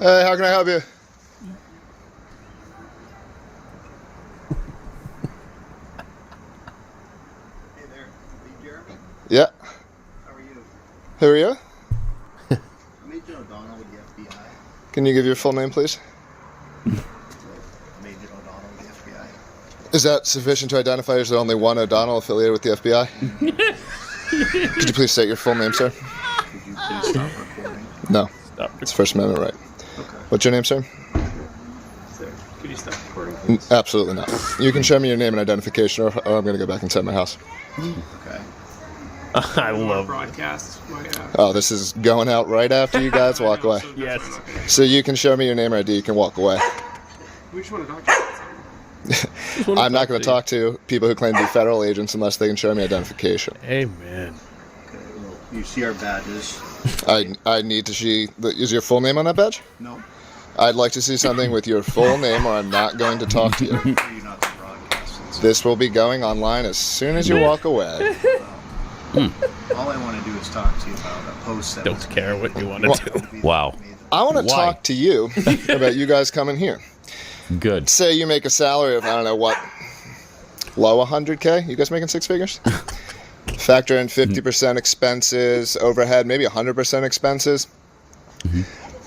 Hey, how can I help you? Hey there, are you Jeremy? Yeah. How are you? Who are you? Major O'Donnell with the FBI. Can you give your full name, please? Major O'Donnell with the FBI. Is that sufficient to identify as the only one O'Donnell affiliated with the FBI? Could you please state your full name, sir? Could you please stop recording? No. It's First Amendment right. Okay. What's your name, sir? Sir, could you stop recording, please? Absolutely not. You can show me your name and identification, or I'm going to go back inside my house. Okay. I love broadcast. Oh, this is going out right after you guys walk away. Yes. So you can show me your name or ID, you can walk away. We just want to talk to you. I'm not going to talk to people who claim to be federal agents unless they can show me identification. Amen. Okay, well, you see our badges. I need to see... Is your full name on that badge? No. I'd like to see something with your full name or I'm not going to talk to you. You're not to broadcast. This will be going online as soon as you walk away. All I want to do is talk to you about a post that Don't was care made. what you want to do. Wow. I want to Why? talk to you about you guys coming here. Good. Say you make a salary of, I don't know what, low 100K? You guys making six figures? Factor in 50% expenses, overhead, maybe 100% expenses.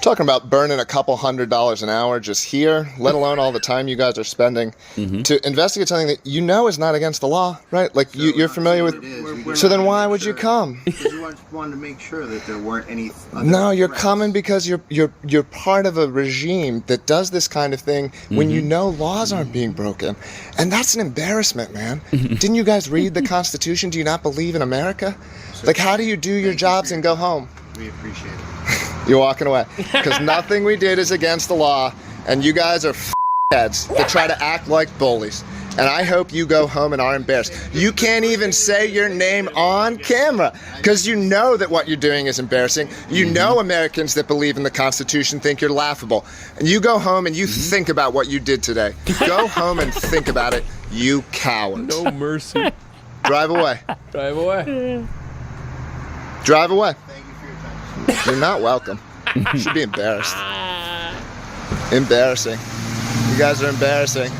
Talking about burning a couple $100 an hour just here, let alone all the time you guys are spending to investigate something that you know is not against the law, right? Like you're familiar with. So then why would you come? Because you just wanted to make sure that there weren't any other No, you're threats. coming because you're part of a regime that does this kind of thing when you know laws aren't being broken. And that's an embarrassment, man. Didn't you guys read the Constitution? Do you not believe in America? Like, how do you do your jobs and go home? We appreciate it. You're walking away. Because nothing we did is against the law, and you guys are heads that try to act like bullies. And I hope you go home and are embarrassed. You can't even say your name on camera because you know that what you're doing is embarrassing. You know Americans that believe in the Constitution think you're laughable. And you go home and you think about what you did today. Go home and think about it, you cowards. No mercy. Drive away. Drive away. Drive away. Thank you for your time. You're not welcome. You should be embarrassed. Embarrassing. You guys are embarrassing.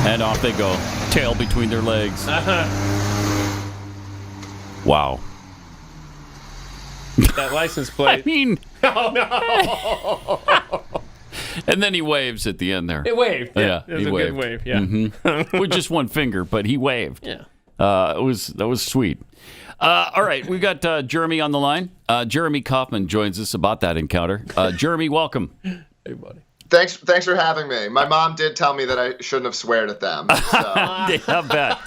And off they go, tail between their legs. Wow. That license I plate. mean, Oh, no. and then he waves at the end there. It waved. Yeah, It was he a waved. good wave. Yeah. With just one finger, but he waved. Yeah. That was sweet. All right, we've got Jeremy on the line. Jeremy Kaufman joins us about that encounter. Jeremy, welcome. Hey, buddy. Thanks for having me. My mom did tell me that I shouldn't have sweared at them. So. Yeah, I bet.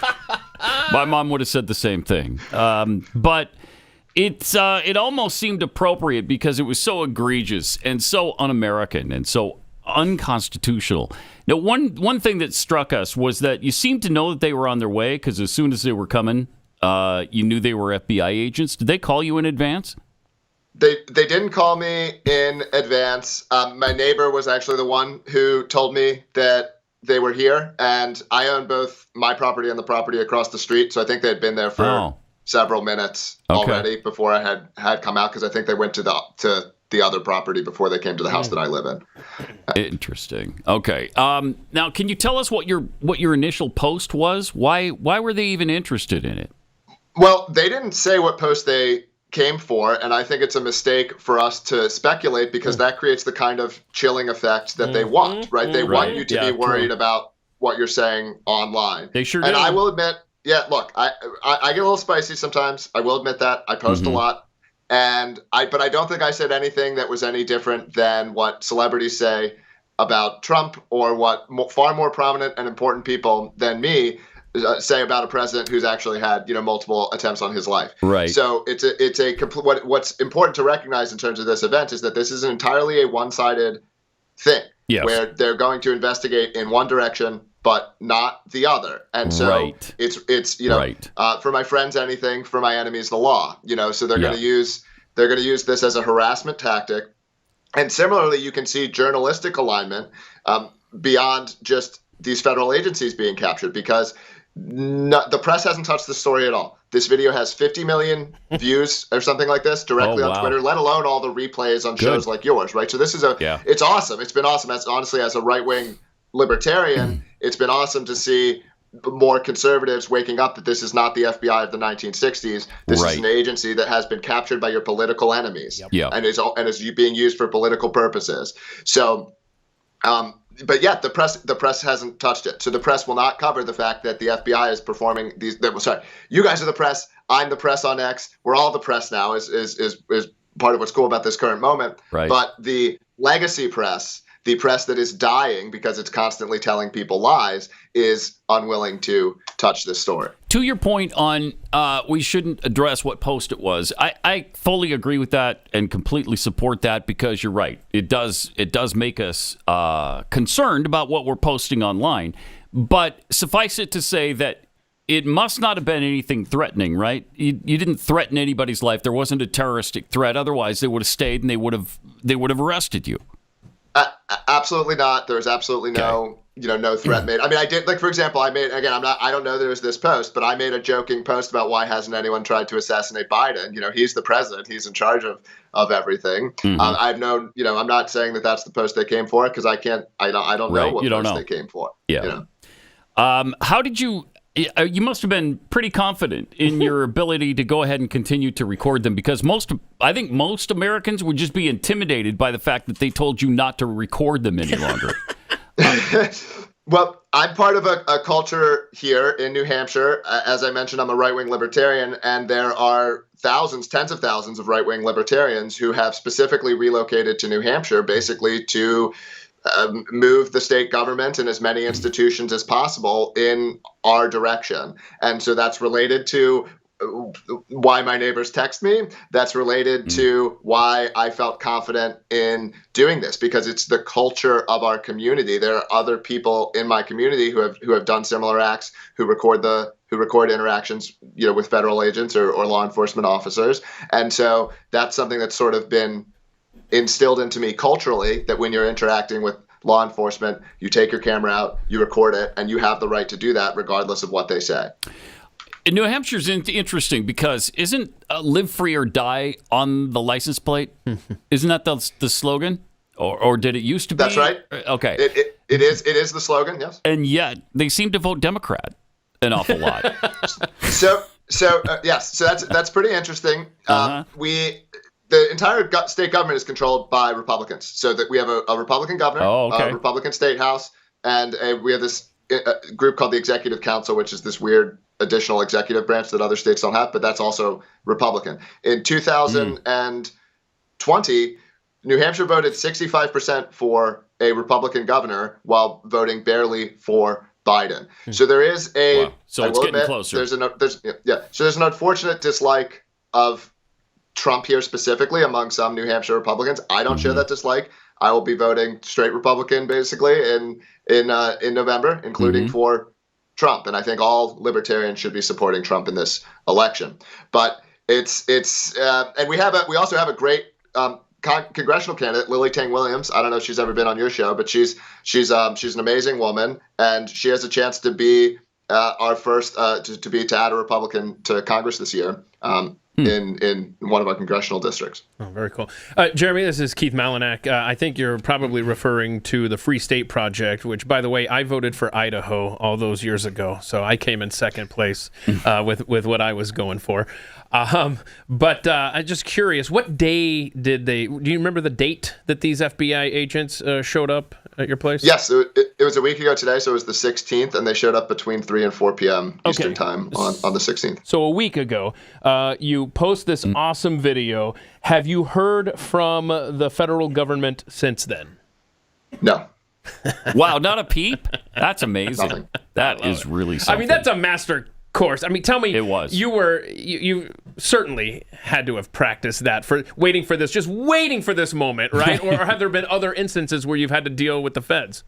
My mom would have said the same thing. But it almost seemed appropriate because it was so egregious and so un-American and so unconstitutional. Now, one thing that struck us was that you seemed to know that they were on their way because as soon as they were coming, you knew they were FBI agents. Did they call you in advance? They didn't call me in advance. My neighbor was actually the one who told me that they were here, and I own both my property and the property across the street, so I think they had been there for several minutes already before I had come out, because I think they went to the other property before they came to the house that I live in. Interesting. Okay. Now, can you tell us what your initial post was? Why were they even interested in it? Well, they didn't say what post they came for, and I think it's a mistake for us to speculate because that creates the kind of chilling effect that they want, right? They want you to be worried about what you're saying online. They sure and do. I will admit, yeah, look, I get a little spicy sometimes. I will admit that. I post a lot. But I don't think I said anything that was any different than what celebrities say about Trump or what far more prominent and important people than me say about a president who's actually had, multiple attempts on his life. Right. So it's a complete. What's important to recognize in terms of this event is that this is entirely a one-sided thing, where they're going to investigate in one direction but not the other. And so it's for my friends anything, for my enemies the law. So they're going to use this as a harassment tactic. And similarly, you can see journalistic alignment beyond just these federal agencies being captured, because the press hasn't touched the story at all. This video has 50 million views or something like this directly on Twitter, let alone all the replays on shows like yours, right? So this is it's awesome. It's been awesome. Honestly, as a right-wing libertarian, it's been awesome to see more conservatives waking up that this is not the FBI of the 1960s. This is an agency that has been captured by your political enemies and is being used for political purposes. So, but yet the press hasn't touched it. So the press will not cover the fact that the FBI is performing these. Sorry, you guys are the press. I'm the press on X. We're all the press now. Is part of what's cool about this current moment. Right. But the legacy press, the press that is dying because it's constantly telling people lies, is unwilling to touch this story. To your point on we shouldn't address what post it was, I fully agree with that and completely support that, because you're right. It does make us concerned about what we're posting online. But suffice it to say that it must not have been anything threatening, right? You didn't threaten anybody's life. There wasn't a terroristic threat. Otherwise, they would have stayed and they would have arrested you. Absolutely not. There's absolutely no threat made. I mean, I did, like, for example, I don't know there was this post, but I made a joking post about why hasn't anyone tried to assassinate Biden? He's the president. He's in charge of everything. I've known, I'm not saying that that's the post they came for, because I don't know what post they came for. Yeah. How did you must have been pretty confident in your ability to go ahead and continue to record them, because I think most Americans would just be intimidated by the fact that they told you not to record them any longer. Well, I'm part of a culture here in New Hampshire. As I mentioned, I'm a right-wing libertarian, and there are thousands, tens of thousands of right-wing libertarians who have specifically relocated to New Hampshire, basically to move the state government and as many institutions as possible in our direction. And so that's related to why my neighbors text me. That's related to why I felt confident in doing this, because it's the culture of our community. There are other people in my community who have done similar acts, who record interactions, with federal agents or law enforcement officers. And so that's something that's sort of been instilled into me culturally, that when you're interacting with law enforcement, you take your camera out, you record it, and you have the right to do that regardless of what they say. New Hampshire's interesting because isn't live free or die on the license plate? Isn't that the slogan? Or did it used to be? That's right. Okay. It is the slogan, yes. And yet they seem to vote Democrat an awful lot. So that's pretty interesting. The entire state government is controlled by Republicans. So that we have a Republican governor, a Republican state house, and we have this group called the Executive Council, which is this weird additional executive branch that other states don't have, but that's also Republican. In 2020, New Hampshire voted 65% for a Republican governor while voting barely for Biden. So there is a. Wow. So it's getting closer. So there's an unfortunate dislike of Trump here specifically among some New Hampshire Republicans. I don't share that dislike. I will be voting straight Republican basically in November, including for Trump. And I think all libertarians should be supporting Trump in this election. But and we also have a great congressional candidate, Lily Tang Williams. I don't know if she's ever been on your show, but she's an amazing woman, and she has a chance to be our first to add a Republican to Congress this year. In one of our congressional districts. Oh, very cool. Jeremy, this is Keith Malinak. I think you're probably referring to the Free State Project, which, by the way, I voted for Idaho all those years ago. So I came in second place with what I was going for. But I'm just curious, what day do you remember the date that these FBI agents showed up at your place? Yes, it was a week ago today, so it was the 16th, and they showed up between 3 and 4 p.m. Eastern time on the 16th. So a week ago, you post this awesome video. Have you heard from the federal government since then? No. Wow, not a peep? That's amazing. Nothing. That is really something. I mean, that's a master course. I mean, tell me, it was. You certainly had to have practiced that for waiting for this moment, right? Or have there been other instances where you've had to deal with the feds?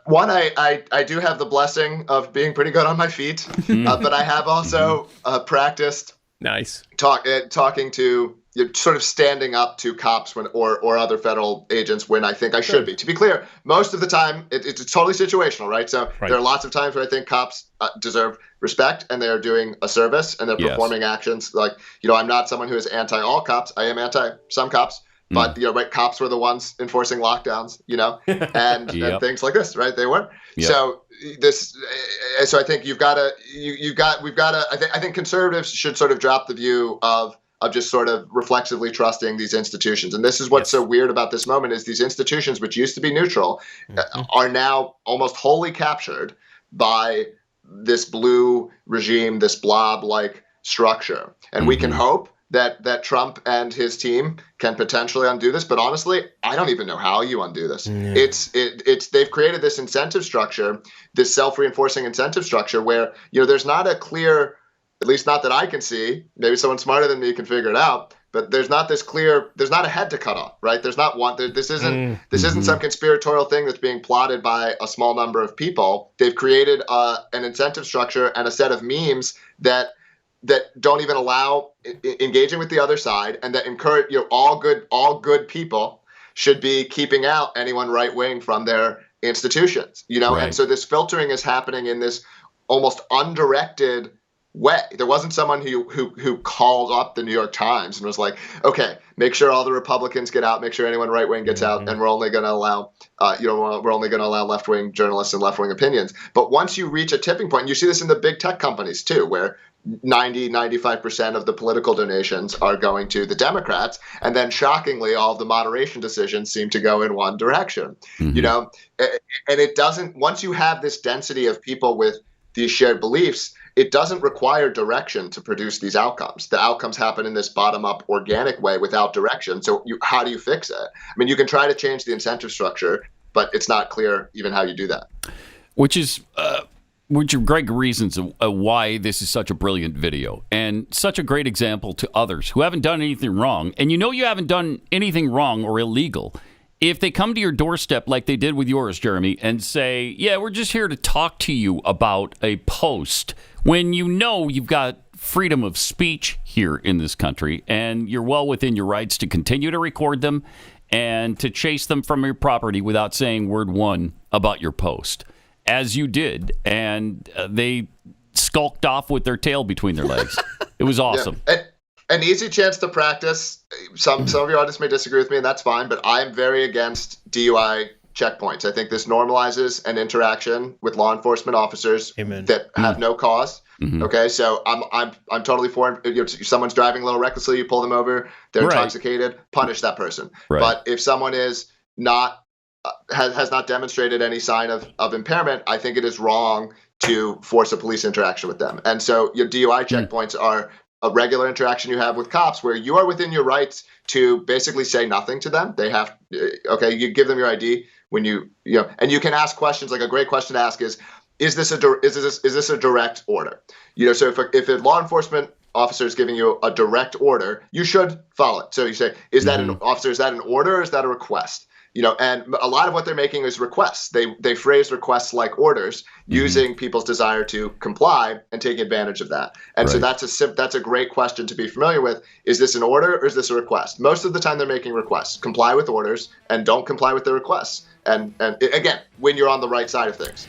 One, I do have the blessing of being pretty good on my feet, but I have also practiced nice talking to you're sort of standing up to cops or other federal agents when I think I should be. To be clear, most of the time it's totally situational, right? So there are lots of times where I think cops deserve respect and they're doing a service and they're performing actions. Like, I'm not someone who is anti all cops. I am anti some cops. But cops were the ones enforcing lockdowns, and things like this, right? They were. Yep. So I think we've got to. I think conservatives should sort of drop the view of just sort of reflexively trusting these institutions. And this is what's so weird about this moment is these institutions, which used to be neutral, are now almost wholly captured by this blue regime, this blob-like structure. And we can hope that Trump and his team can potentially undo this, but honestly, I don't even know how you undo this. Yeah. They've created this incentive structure, this self-reinforcing incentive structure where there's not a clear, at least not that I can see. Maybe someone smarter than me can figure it out. But there's not a head to cut off, right? There's not one. This isn't some conspiratorial thing that's being plotted by a small number of people. They've created an incentive structure and a set of memes that don't even allow engaging with the other side, and that encourage all good people should be keeping out anyone right wing from their institutions. Right. And so this filtering is happening in this almost undirected way. There wasn't someone who called up the New York Times and was like, okay, make sure all the Republicans get out, make sure anyone right wing gets out, and we're only going to allow left wing journalists and left wing opinions. But once you reach a tipping point, and you see this in the big tech companies too, where 95% of the political donations are going to the Democrats, and then shockingly, all of the moderation decisions seem to go in one direction. And it doesn't. Once you have this density of people with these shared beliefs, it doesn't require direction to produce these outcomes. The outcomes happen in this bottom-up organic way without direction. So how do you fix it? I mean, you can try to change the incentive structure, but it's not clear even how you do that. Which are great reasons why this is such a brilliant video and such a great example to others who haven't done anything wrong. And you haven't done anything wrong or illegal if they come to your doorstep like they did with yours, Jeremy, and say, yeah, we're just here to talk to you about a post, when you've got freedom of speech here in this country and you're well within your rights to continue to record them and to chase them from your property without saying word one about your post, as you did, and they skulked off with their tail between their legs. It was awesome. Yeah. An easy chance to practice. Some of your audience may disagree with me, and that's fine, but I'm very against DUI checkpoints. I think this normalizes an interaction with law enforcement officers that have no cause. Okay, so I'm totally for it. Someone's driving a little recklessly, you pull them over, they're intoxicated, punish that person. Right. But if someone is not has not demonstrated any sign of impairment, I think it is wrong to force a police interaction with them. And so your DUI checkpoints are a regular interaction you have with cops where you are within your rights to basically say nothing to them. They have, you give them your ID when and you can ask questions. Like a great question to ask is this a direct order? So if a law enforcement officer is giving you a direct order, you should follow it. So you say, is that an officer? Is that an order or is that a request? And a lot of what they're making is requests. They phrase requests like orders, using people's desire to comply and taking advantage of that. And so that's a great question to be familiar with. Is this an order or is this a request? Most of the time they're making requests. Comply with orders and don't comply with the requests. And again, when you're on the right side of things.